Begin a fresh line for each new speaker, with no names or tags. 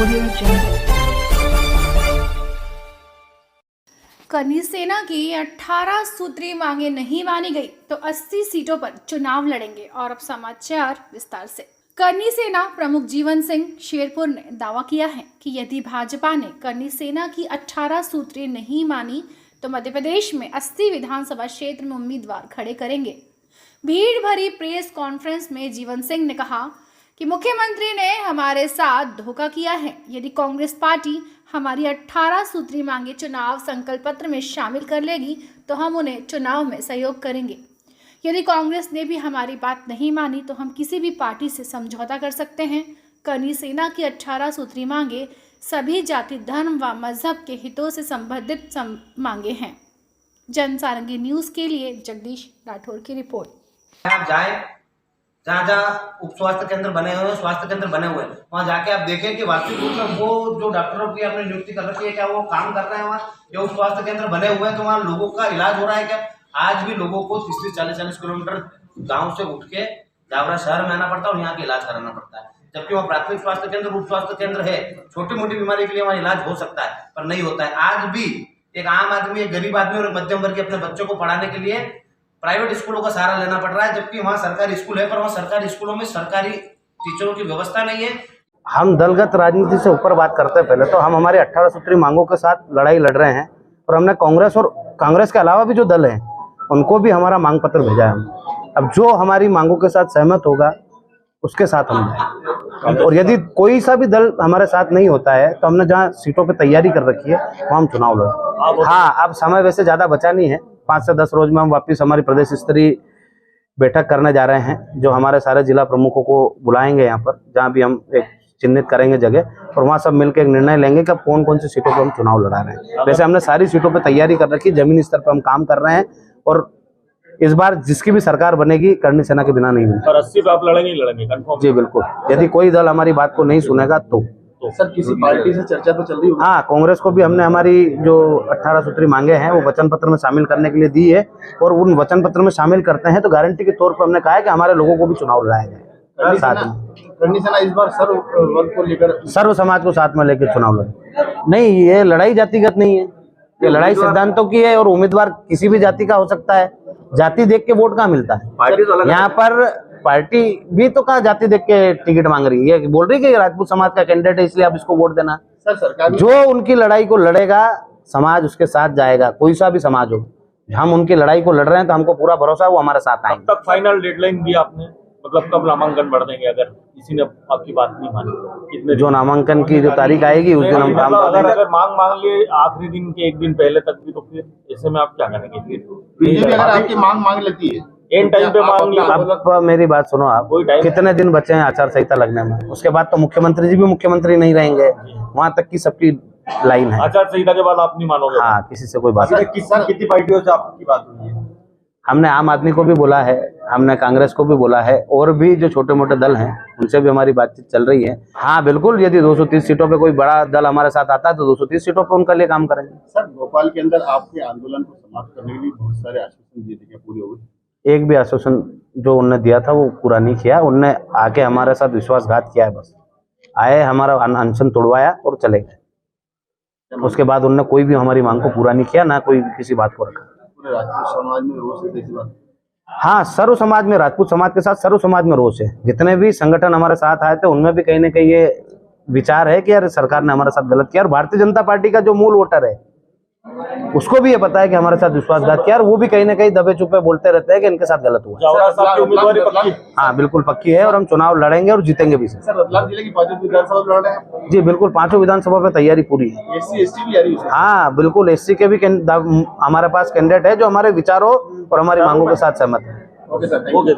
Audio Jungle।
करनी सेना की 18 सूत्री मांगे नहीं मानी गई तो 80 सीटों पर चुनाव लड़ेंगे। और अब समाचार विस्तार से। करनी सेना प्रमुख जीवन सिंह शेरपुर ने दावा किया है कि यदि भाजपा ने करनी सेना की 18 सूत्री नहीं मानी तो मध्य प्रदेश में 80 विधानसभा क्षेत्र में उम्मीदवार खड़े करेंगे। भीड़ भरी प्रेस कॉन्फ्रेंस में जीवन सिंह ने कहा कि मुख्यमंत्री ने हमारे साथ धोखा किया है। यदि कांग्रेस पार्टी हमारी 18 सूत्री मांगे चुनाव संकल्प पत्र में शामिल कर लेगी तो हम उन्हें चुनाव में सहयोग करेंगे। यदि कांग्रेस ने भी हमारी बात नहीं मानी तो हम किसी भी पार्टी से समझौता कर सकते हैं। करनी सेना की 18 सूत्री मांगे सभी जाति, धर्म व मजहब के हितों से संबंधित मांगे हैं। जनसारंगी न्यूज के लिए जगदीश राठौर की रिपोर्ट।
आप जाएं जहाँ जहाँ उप स्वास्थ्य केंद्र बने हुए हैं, स्वास्थ्य केंद्र बने हुए हैं, वहाँ जाके आप देखें कि वास्तविक रूप में वो जो डॉक्टरों की आपने नियुक्ति कर रखी है क्या वो काम कर रहे हैं वहाँ, या उप स्वास्थ्य केंद्र बने हुए हैं तो वहाँ लोगों का इलाज हो रहा है क्या। आज भी लोगों को 30-40 किलोमीटर गाँव से उठ के जावरा शहर में आना पड़ता है और यहाँ का इलाज कराना पड़ता है, जबकि वहाँ प्राथमिक स्वास्थ्य केंद्र, उप स्वास्थ्य केंद्र है, छोटी मोटी बीमारी के लिए वहाँ इलाज हो सकता है, पर नहीं होता है। आज भी एक आम आदमी, एक गरीब आदमी और एक मध्यम वर्ग के अपने बच्चों को पढ़ाने के लिए प्राइवेट स्कूलों का सहारा लेना पड़ रहा है, जबकि वहाँ सरकारी स्कूल है, पर वहाँ सरकारी स्कूलों में सरकारी टीचरों की व्यवस्था नहीं है।
हम दलगत राजनीति से ऊपर बात करते हैं। पहले तो हम हमारे 18 सूत्री मांगों के साथ लड़ाई लड़ रहे हैं और हमने कांग्रेस के अलावा भी जो दल हैं उनको भी हमारा मांग पत्र भेजा है। अब जो हमारी मांगों के साथ सहमत होगा उसके साथ हम जाएंगे, और यदि कोई सा भी दल हमारे साथ नहीं होता है तो हमने जहाँ सीटों पर तैयारी कर रखी है वहाँ हम चुनाव लड़ेंगे। हाँ, अब समय वैसे ज़्यादा बचा नहीं है, 5 से 10 रोज में हम वापस हमारी प्रदेश स्तरीय बैठक करने जा रहे हैं, जो हमारे सारे जिला प्रमुखों को बुलाएंगे यहाँ पर, जहाँ भी हम एक चिन्हित करेंगे जगह, और वहाँ सब मिलकर एक निर्णय लेंगे कि कौन कौन सी सीटों पर हम चुनाव लड़ा रहे हैं। वैसे हमने सारी सीटों पर तैयारी कर रखी है, जमीनी स्तर पर हम काम कर रहे हैं, और इस बार जिसकी भी सरकार बनेगी करनी सेना के बिना नहीं बनेगी।
पर 80 पे आप लड़ेंगे कंफर्म?
जी बिल्कुल, यदि कोई दल हमारी बात को नहीं सुनेगा तो।
सर, किसी पार्टी से चर्चा तो चल रही है?
हाँ, कांग्रेस को भी हमने हमारी जो 18 सूत्री मांगे हैं वो वचन पत्र में शामिल करने के लिए दी है, और उन वचन पत्र में शामिल करते हैं तो गारंटी के तौर पर हमने कहा है कि हमारे लोगों को भी चुनाव लड़ाया जाए साथ में।
करनी सेना इस बार सर्व वर्ग को लेकर,
सर्व समाज को साथ में लेकर चुनाव लड़े। नहीं, ये लड़ाई जातिगत नहीं है, ये लड़ाई सिद्धांतों की है, और उम्मीदवार किसी भी जाति का हो सकता है। जाति देख के वोट कहाँ मिलता है? यहाँ पर पार्टी भी तो कहाँ जाति देख के टिकट मांग रही है, बोल रही है कि राजपूत समाज का कैंडिडेट है इसलिए आप इसको वोट देना।
सर, सरकार
जो उनकी लड़ाई को लड़ेगा समाज उसके साथ जाएगा, कोई सा भी समाज हो। हम उनकी लड़ाई को लड़ रहे हैं तो हमको पूरा भरोसा है वो हमारे साथ आएंगे।
तब तक फाइनल डेडलाइन दी आपने, मतलब कब नामांकन बढ़ देंगे अगर किसी ने आपकी बात नहीं मानी तो? कितने
जो नामांकन की जो तारीख आएगी उस दिन हम काम करेंगे।
अगर मांग लिए आखिरी दिन के 1 दिन पहले तक भी, तो फिर ऐसे में आप क्या करेंगे? फिर
अगर आपकी मांग लेती है
एंड टाइम पे मांग लिया।
अब मेरी बात सुनो, आप कितने दिन बचे हैं आचार संहिता लगने में? उसके बाद तो मुख्यमंत्री जी भी मुख्यमंत्री नहीं रहेंगे, वहां तक की सबकी लाइन है।
आचार संहिता के बाद आप नहीं मानोगे?
हाँ, किसी से कोई बात नहीं।
कितनी पार्टियों से आपकी बात हुई है?
हमने आम आदमी को भी बोला है, हमने कांग्रेस को भी बोला है, और भी जो छोटे मोटे दल हैं उनसे भी हमारी बातचीत चल रही है। हाँ बिल्कुल, यदि 230 सीटों पे कोई बड़ा दल हमारे साथ आता है तो 230 सीटों पे उनके लिए काम करेंगे।
सर, भोपाल के अंदर आपके आंदोलन को समाप्त करने के लिए बहुत सारे आश्वासन दिए थे, पूरे हो गए?
एक भी आश्वासन जो उनने दिया था वो पूरा नहीं किया। उनने आके हमारे साथ विश्वासघात किया है, बस आए, हमारा अनशन तोड़वाया और चले गए। उसके बाद उनने कोई भी हमारी मांग को पूरा नहीं किया, ना कोई किसी बात को रखा।
पूरे राजपूत समाज में रोष है ऐसी बात?
हाँ, सर्व समाज में, राजपूत समाज के साथ सर्व समाज में रोष है। जितने भी संगठन हमारे साथ आए थे उनमें भी कहीं ना कहीं ये विचार है कि यार सरकार ने हमारे साथ गलत किया, और भारतीय जनता पार्टी का जो मूल वोटर है उसको भी ये पता है कि हमारे साथ विश्वासघात किया, और वो भी कहीं ना कहीं दबे चुपे बोलते रहते हैं कि इनके साथ गलत हुआ।
जावरा साहब की उम्मीदवारी पक्की?
हाँ बिल्कुल पक्की है, और हम चुनाव लड़ेंगे और जीतेंगे भी।
सर, रतलाम जिले की 5 विधानसभा लड़ रहे हैं?
जी बिल्कुल, 5 विधानसभा पे तैयारी पूरी है।
SC ST भी आ रही है?
हाँ बिल्कुल, SC के भी हमारे पास कैंडिडेट है जो हमारे विचारों और हमारी मांगों के साथ सहमत है।
Okay sir, thank you.